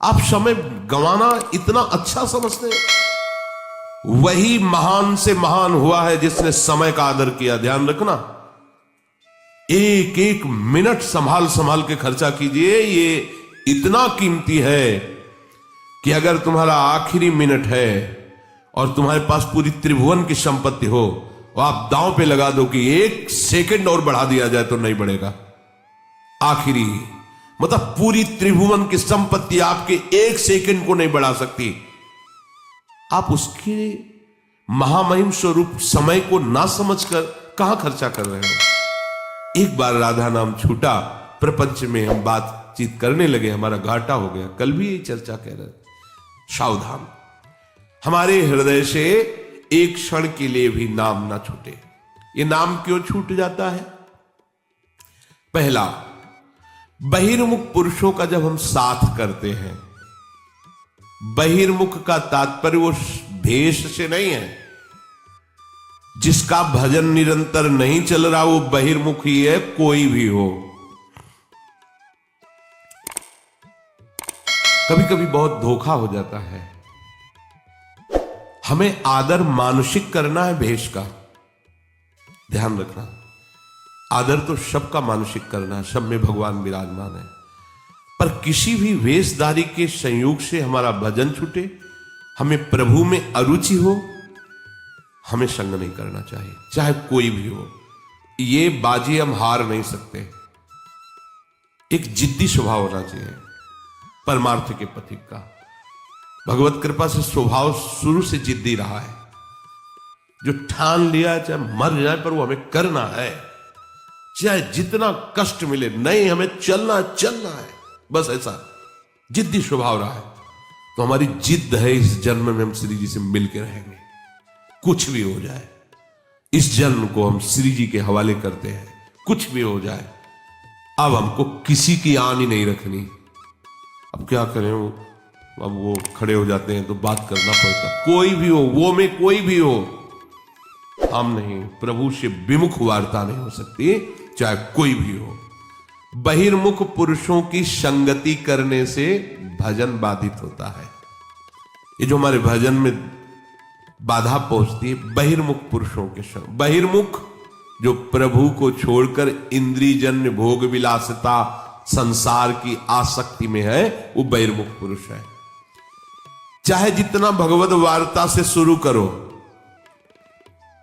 आप समय गंवाना इतना अच्छा समझते हैं? वही महान से महान हुआ है जिसने समय का आदर किया। ध्यान रखना, एक एक मिनट संभाल संभाल के खर्चा कीजिए। ये इतना कीमती है कि अगर तुम्हारा आखिरी मिनट है और तुम्हारे पास पूरी त्रिभुवन की संपत्ति हो, तो आप दांव पे लगा दो कि 1 सेकंड और बढ़ा दिया जाए तो नहीं बढ़ेगा। आखिरी मतलब पूरी त्रिभुवन की संपत्ति आपके 1 सेकंड को नहीं बढ़ा सकती। आप उसके महामहिम स्वरूप समय को ना समझकर कहां खर्चा कर रहे हो? एक बार राधा नाम छूटा, प्रपंच में हम बातचीत करने लगे, हमारा घाटा हो गया। कल भी यही चर्चा कह रहे थे। सावधान, हमारे हृदय से एक क्षण के लिए भी नाम ना छूटे। ये नाम क्यों छूट जाता है? पहला, बहिर्मुख पुरुषों का जब हम साथ करते हैं, बहिर्मुख का तात्पर्य वो भेष से नहीं है। जिसका भजन निरंतर नहीं चल रहा वो बहिर्मुख ही है, कोई भी हो। कभी कभी बहुत धोखा हो जाता है। हमें आदर मानसिक करना है, भेष का ध्यान रखना। आदर तो सबका मानसिक करना है, सब में भगवान विराजमान है। पर किसी भी वेशधारी के संयोग से हमारा भजन छूटे, हमें प्रभु में अरुचि हो, हमें संग नहीं करना चाहिए, चाहे कोई भी हो। ये बाजी हम हार नहीं सकते। एक जिद्दी स्वभाव होना चाहिए परमार्थ के पथिक का। भगवत कृपा से स्वभाव शुरू से जिद्दी रहा है। जो ठान लिया चाहे मर जाए पर वो हमें करना है, चाहे जितना कष्ट मिले। नहीं, हमें चलना है, बस ऐसा जिद्दी स्वभाव रहा है। तो हमारी जिद्द है, इस जन्म में हम श्री जी से मिलकर रहेंगे, कुछ भी हो जाए। इस जन्म को हम श्री जी के हवाले करते हैं, कुछ भी हो जाए। अब हमको किसी की आन ही नहीं रखनी। अब क्या करें, अब वो खड़े हो जाते हैं तो बात करना पड़ता। कोई भी हो, वो में कोई भी हो, हम नहीं, प्रभु से विमुख वार्ता नहीं हो सकती, चाहे कोई भी हो। बहिर्मुख पुरुषों की संगति करने से भजन बाधित होता है। ये जो हमारे भजन में बाधा पहुंचती है, बहिर्मुख पुरुषों के संग। बहिर्मुख जो प्रभु को छोड़कर इंद्रियजन्य भोग विलासिता संसार की आसक्ति में है, वो बहिर्मुख पुरुष है। चाहे जितना भगवत वार्ता से शुरू करो,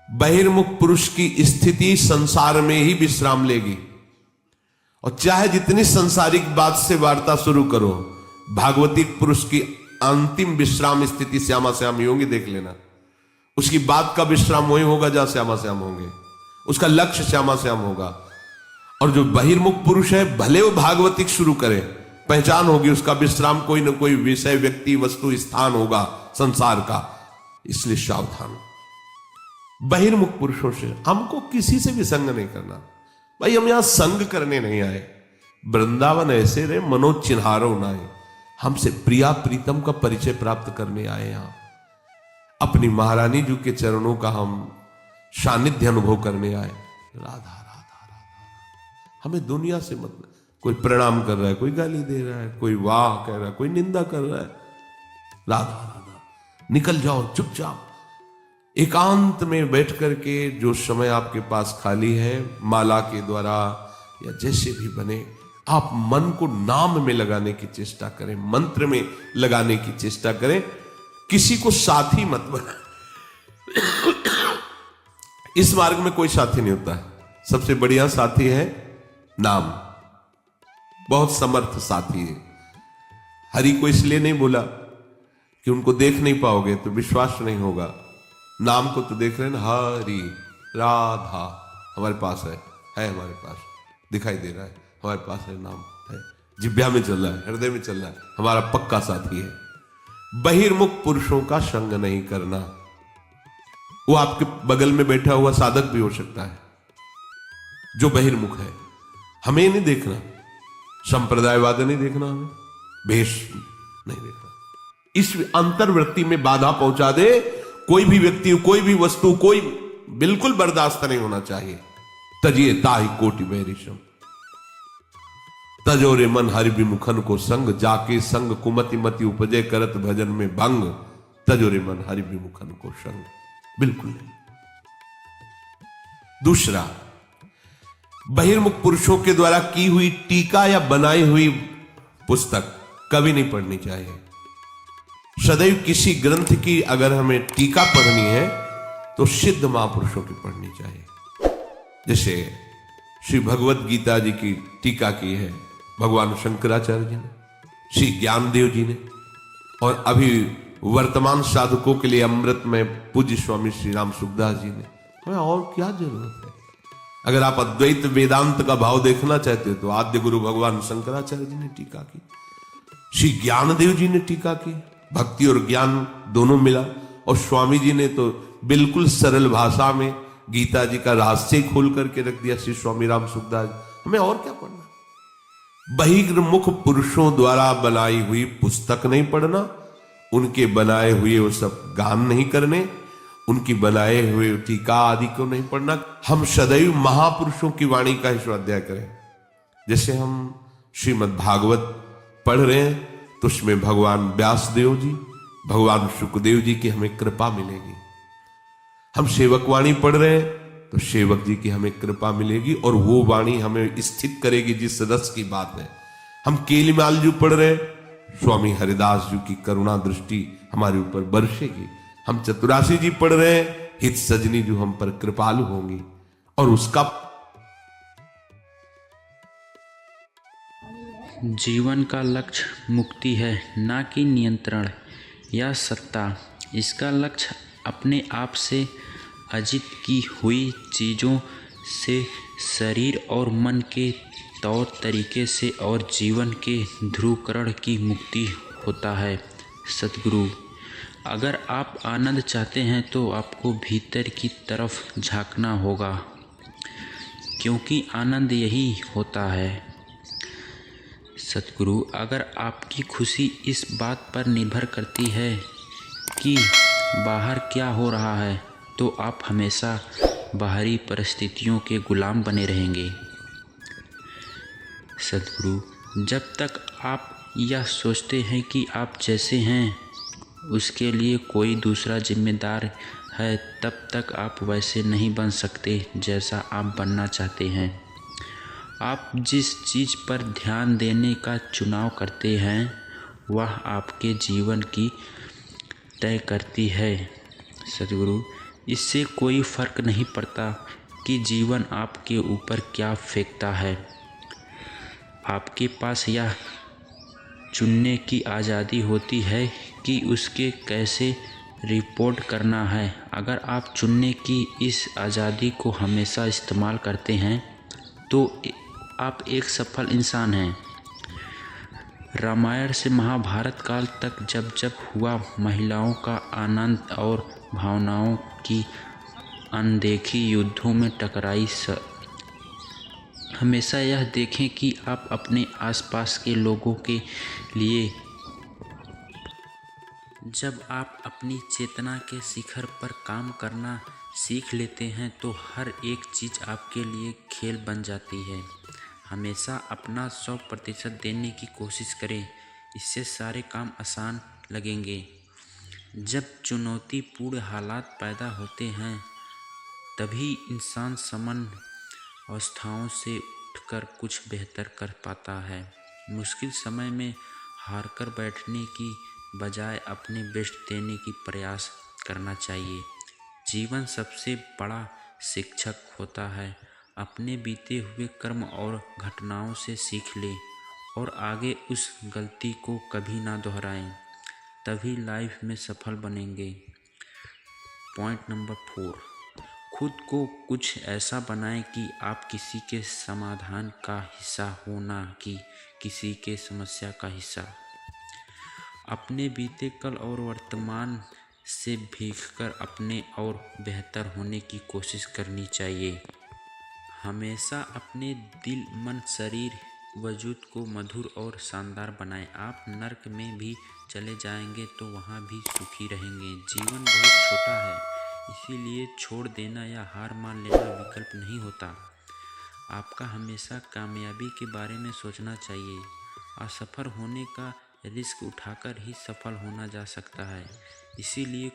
बहिर्मुख पुरुष की स्थिति संसार में ही विश्राम लेगी। और चाहे जितनी सांसारिक बात से वार्ता शुरू करो, भागवतिक पुरुष की अंतिम विश्राम स्थिति श्यामा श्याम ही होंगी, देख लेना। उसकी बात का विश्राम वही होगा जहां श्यामा श्याम होंगे, उसका लक्ष्य श्यामा श्याम होगा। और जो बहिर्मुख पुरुष है, भले वो भागवतिक शुरू करे, पहचान होगी उसका विश्राम कोई ना कोई विषय, व्यक्ति, वस्तु, स्थान होगा संसार का। इसलिए सावधान, बहिर्मुख पुरुषों से हमको किसी से भी संग नहीं करना। भाई हम यहां संग करने नहीं आए, वृंदावन ऐसे रहे मनोज चिन्हारो नाए। हमसे प्रिया प्रीतम का परिचय प्राप्त करने आए। यहां अपनी महारानी जी के चरणों का हम सानिध्य अनुभव करने आए। राधा राधा राधा, हमें दुनिया से मतलब। कोई प्रणाम कर रहा है, कोई गाली दे रहा है, कोई वाह कह रहा है, कोई निंदा कर रहा है। राधा राधा, निकल जाओ चुपचाप। एकांत में बैठ करके जो समय आपके पास खाली है, माला के द्वारा या जैसे भी बने, आप मन को नाम में लगाने की चेष्टा करें, मंत्र में लगाने की चेष्टा करें। किसी को साथी मत बना। इस मार्ग में कोई साथी नहीं होता है। सबसे बढ़िया साथी है नाम, बहुत समर्थ साथी है। हरि को इसलिए नहीं बोला कि उनको देख नहीं पाओगे तो विश्वास नहीं होगा। नाम को तो देख रहे हैं ना, हरि राधा हमारे पास है हमारे पास दिखाई दे रहा है, हमारे पास है, नाम है, जिह्वा में चल रहा है, हृदय में चल रहा है, हमारा पक्का साथी है। बहिर्मुख पुरुषों का संग नहीं करना। वो आपके बगल में बैठा हुआ साधक भी हो सकता है जो बहिर्मुख है। हमें नहीं देखना, संप्रदायवाद नहीं देखना, हमें भेष नहीं देखना। इस अंतर्वृत्ति में बाधा पहुंचा दे कोई भी व्यक्ति, कोई भी वस्तु, कोई बिल्कुल बर्दाश्त नहीं होना चाहिए। तजिए ताहि कोटि बैरिशम। तजो रे मन हरि विमुखन को संग, जाके संग कुमति मति उपजे करत भजन में भंग। तजो रे मन हरि विमुखन को संग, बिल्कुल नहीं। दूसरा, बहिर्मुख पुरुषों के द्वारा की हुई टीका या बनाई हुई पुस्तक कभी नहीं पढ़नी चाहिए। सदैव किसी ग्रंथ की अगर हमें टीका पढ़नी है तो सिद्ध महापुरुषों की पढ़नी चाहिए। जैसे श्री भगवत गीता जी की टीका की है भगवान शंकराचार्य जी ने, श्री ज्ञानदेव जी ने, और अभी वर्तमान साधकों के लिए अमृत में पूज्य स्वामी श्री राम सुखदास जी ने। हमें और क्या जरूरत है? अगर आप अद्वैत वेदांत का भाव देखना चाहते हो तो आद्य गुरु भगवान शंकराचार्य जी ने टीका की, श्री ज्ञानदेव जी ने टीका की, भक्ति और ज्ञान दोनों मिला, और स्वामी जी ने तो बिल्कुल सरल भाषा में गीता जी का रहस्य खोल करके रख दिया, श्री स्वामी राम सुखदास। हमें और क्या पढ़ना? बहिर्मुख पुरुषों द्वारा बनाई हुई पुस्तक नहीं पढ़ना, उनके बनाए हुए वो सब गान नहीं करने, उनकी बनाए हुए टीका आदि को नहीं पढ़ना। हम सदैव महापुरुषों की वाणी का ही स्वाध्याय करें। जैसे हम श्रीमद् भागवत पढ़ रहे हैं तो उसमें भगवान व्यासदेव जी, भगवान सुखदेव जी की हमें कृपा मिलेगी। हम सेवक वाणी पढ़ रहे हैं तो सेवक जी की हमें कृपा मिलेगी, और वो वाणी हमें स्थित करेगी जिस रस की बात है। हम केलीमाल जी पढ़ रहे हैं, स्वामी हरिदास जी की करुणा दृष्टि हमारे ऊपर बरसेगी। हम चतुरासी जी पढ़ रहे हैं, हित सजनी जो हम पर कृपालु होंगी, और उसका जीवन का लक्ष्य मुक्ति है, ना कि नियंत्रण या सत्ता। इसका लक्ष्य अपने आप से अर्जित की हुई चीज़ों से, शरीर और मन के तौर तरीके से और जीवन के ध्रुवकरण की मुक्ति होता है। सतगुरु, अगर आप आनंद चाहते हैं तो आपको भीतर की तरफ झांकना होगा, क्योंकि आनंद यही होता है। सतगुरु, अगर आपकी खुशी इस बात पर निर्भर करती है कि बाहर क्या हो रहा है, तो आप हमेशा बाहरी परिस्थितियों के गुलाम बने रहेंगे। सतगुरु, जब तक आप यह सोचते हैं कि आप जैसे हैं उसके लिए कोई दूसरा जिम्मेदार है, तब तक आप वैसे नहीं बन सकते जैसा आप बनना चाहते हैं। आप जिस चीज़ पर ध्यान देने का चुनाव करते हैं वह आपके जीवन की तय करती है। सतगुरु, इससे कोई फर्क नहीं पड़ता कि जीवन आपके ऊपर क्या फेंकता है। आपके पास यह चुनने की आज़ादी होती है कि उसके कैसे रिपोर्ट करना है। अगर आप चुनने की इस आज़ादी को हमेशा इस्तेमाल करते हैं तो आप एक सफल इंसान हैं। रामायण से महाभारत काल तक जब जब हुआ, महिलाओं का आनंद और भावनाओं की अनदेखी युद्धों में टकराई। हमेशा यह देखें कि आप अपने आसपास के लोगों के लिए, जब आप अपनी चेतना के शिखर पर काम करना सीख लेते हैं तो हर एक चीज़ आपके लिए खेल बन जाती है। हमेशा अपना 100% देने की कोशिश करें, इससे सारे काम आसान लगेंगे। जब चुनौतीपूर्ण हालात पैदा होते हैं तभी इंसान सामान्य अवस्थाओं से उठकर कुछ बेहतर कर पाता है। मुश्किल समय में हारकर बैठने की बजाय अपने बेस्ट देने की प्रयास करना चाहिए। जीवन सबसे बड़ा शिक्षक होता है। अपने बीते हुए कर्म और घटनाओं से सीख लें और आगे उस गलती को कभी ना दोहराएं, तभी लाइफ में सफल बनेंगे। पॉइंट नंबर 4, खुद को कुछ ऐसा बनाएं कि आप किसी के समाधान का हिस्सा हो, ना कि किसी के समस्या का हिस्सा। अपने बीते कल और वर्तमान से भीगकर अपने और बेहतर होने की कोशिश करनी चाहिए। हमेशा अपने दिल, मन, शरीर, वजूद को मधुर और शानदार बनाएं। आप नर्क में भी चले जाएंगे तो वहाँ भी सुखी रहेंगे। जीवन बहुत छोटा है, इसीलिए छोड़ देना या हार मान लेना विकल्प नहीं होता। आपका हमेशा कामयाबी के बारे में सोचना चाहिए। असफल होने का रिस्क उठाकर ही सफल होना जा सकता है। इसीलिए